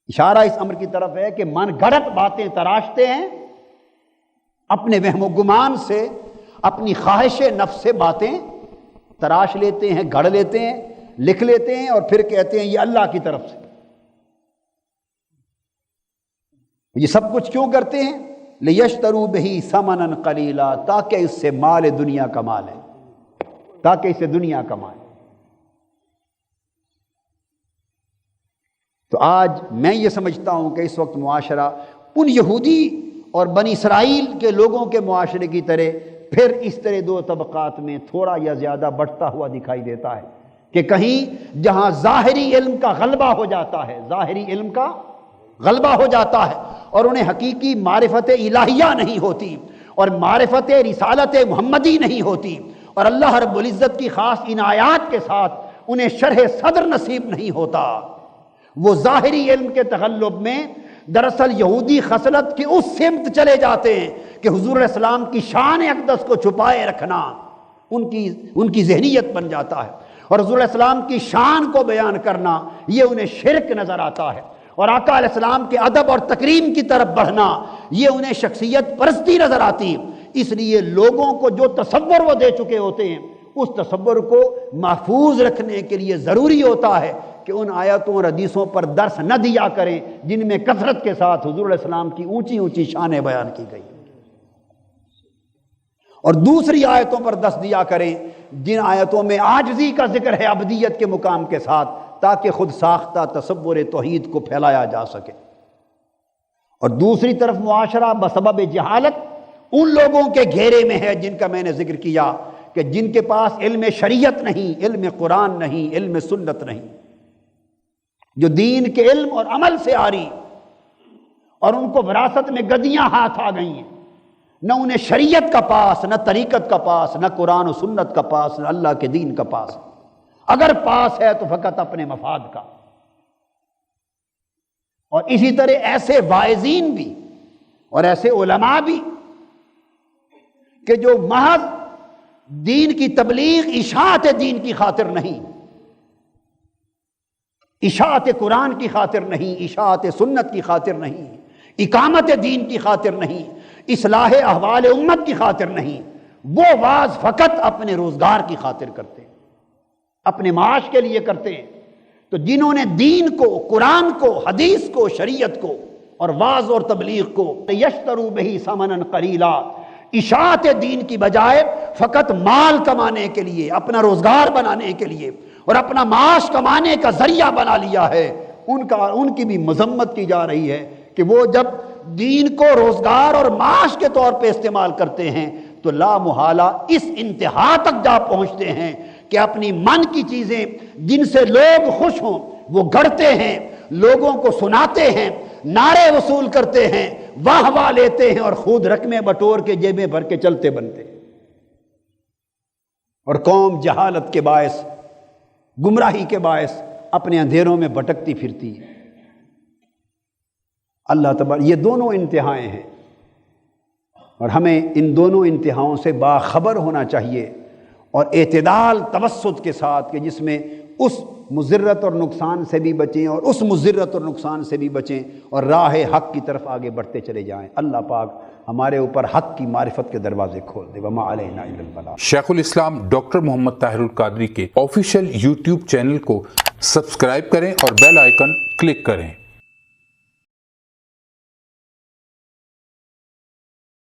Speaker 1: اشارہ اس امر کی طرف ہے کہ من گھڑت باتیں تراشتے ہیں، اپنے وہم و گمان سے، اپنی خواہش نفس سے باتیں تراش لیتے ہیں، گھڑ لیتے ہیں، لکھ لیتے ہیں، اور پھر کہتے ہیں یہ اللہ کی طرف سے۔ یہ سب کچھ کیوں کرتے ہیں؟ لِيَشْتَرُوا بِهِ ثَمَنًا قَلِيلًا، تاکہ اس سے مال دنیا کمائیں، تاکہ اس سے دنیا کمائیں۔ تو آج میں یہ سمجھتا ہوں کہ اس وقت معاشرہ ان یہودی اور بنی اسرائیل کے لوگوں کے معاشرے کی طرح پھر اس طرح دو طبقات میں تھوڑا یا زیادہ بٹتا ہوا دکھائی دیتا ہے، کہ کہیں جہاں ظاہری علم کا غلبہ ہو جاتا ہے، ظاہری علم کا غلبہ ہو جاتا ہے اور انہیں حقیقی معرفت الہیہ نہیں ہوتی اور معرفت رسالت محمدی نہیں ہوتی اور اللہ رب العزت کی خاص عنایات کے ساتھ انہیں شرح صدر نصیب نہیں ہوتا، وہ ظاہری علم کے تغلب میں دراصل یہودی خصلت کی اس سمت چلے جاتے ہیں کہ حضور علیہ السلام کی شان اقدس کو چھپائے رکھنا ان کی ذہنیت بن جاتا ہے اور حضور علیہ السلام کی شان کو بیان کرنا یہ انہیں شرک نظر آتا ہے اور آقا علیہ السلام کے ادب اور تکریم کی طرف بڑھنا یہ انہیں شخصیت پرستی نظر آتی۔ اس لیے لوگوں کو جو تصور وہ دے چکے ہوتے ہیں اس تصور کو محفوظ رکھنے کے لیے ضروری ہوتا ہے کہ ان آیتوں اور حدیثوں پر درس نہ دیا کریں جن میں کثرت کے ساتھ حضور علیہ السلام کی اونچی اونچی شانیں بیان کی گئی، اور دوسری آیتوں پر درس دیا کریں جن آیتوں میں عاجزی کا ذکر ہے عبدیت کے مقام کے ساتھ، تاکہ خود ساختہ تصور توحید کو پھیلایا جا سکے۔ اور دوسری طرف معاشرہ بسبب جہالت ان لوگوں کے گھیرے میں ہے جن کا میں نے ذکر کیا کہ جن کے پاس علم شریعت نہیں، علم قرآن نہیں، علم سنت نہیں، جو دین کے علم اور عمل سے آری اور ان کو وراثت میں گدیاں ہاتھ آ گئی ہیں، نہ انہیں شریعت کا پاس، نہ طریقت کا پاس، نہ قرآن و سنت کا پاس، نہ اللہ کے دین کا پاس، اگر پاس ہے تو فقط اپنے مفاد کا۔ اور اسی طرح ایسے واعظین بھی اور ایسے علماء بھی کہ جو محض دین کی تبلیغ اشاعت دین کی خاطر نہیں، اشاعت قرآن کی خاطر نہیں، اشاعت سنت کی خاطر نہیں، اقامت دین کی خاطر نہیں، اصلاح احوال امت کی خاطر نہیں، وہ واعظ فقط اپنے روزگار کی خاطر کرتے ہیں، اپنے معاش کے لیے کرتے ہیں۔ تو جنہوں نے دین کو، قرآن کو، حدیث کو، شریعت کو اور واعظ اور تبلیغ کو یشتروا بہ ثمنا قلیلا، اشاعت دین کی بجائے فقط مال کمانے کے لیے، اپنا روزگار بنانے کے لیے اور اپنا معاش کمانے کا ذریعہ بنا لیا ہے، ان کی بھی مذمت کی جا رہی ہے کہ وہ جب دین کو روزگار اور معاش کے طور پہ استعمال کرتے ہیں تو لا محالہ اس انتہا تک جا پہنچتے ہیں کہ اپنی من کی چیزیں جن سے لوگ خوش ہوں وہ گھڑتے ہیں، لوگوں کو سناتے ہیں، نعرے وصول کرتے ہیں، واہ واہ لیتے ہیں اور خود رقمیں بٹور کے جیبیں بھر کے چلتے بنتے ہیں، اور قوم جہالت کے باعث، گمراہی کے باعث اپنے اندھیروں میں بھٹکتی پھرتی ہے۔ اللہ تبارک، یہ دونوں انتہائیں ہیں اور ہمیں ان دونوں انتہاؤں سے باخبر ہونا چاہیے اور اعتدال توسط کے ساتھ کہ جس میں اس مضرت اور نقصان سے بھی بچیں اور اس مضرت اور نقصان سے بھی بچیں اور راہ حق کی طرف آگے بڑھتے چلے جائیں۔ اللہ پاک ہمارے اوپر حق کی معرفت کے دروازے کھول دے۔ وما علینا الا البلاغ۔
Speaker 2: شیخ الاسلام ڈاکٹر محمد طاہر القادری کے آفیشیل یوٹیوب چینل کو سبسکرائب کریں اور بیل آئیکن کلک کریں۔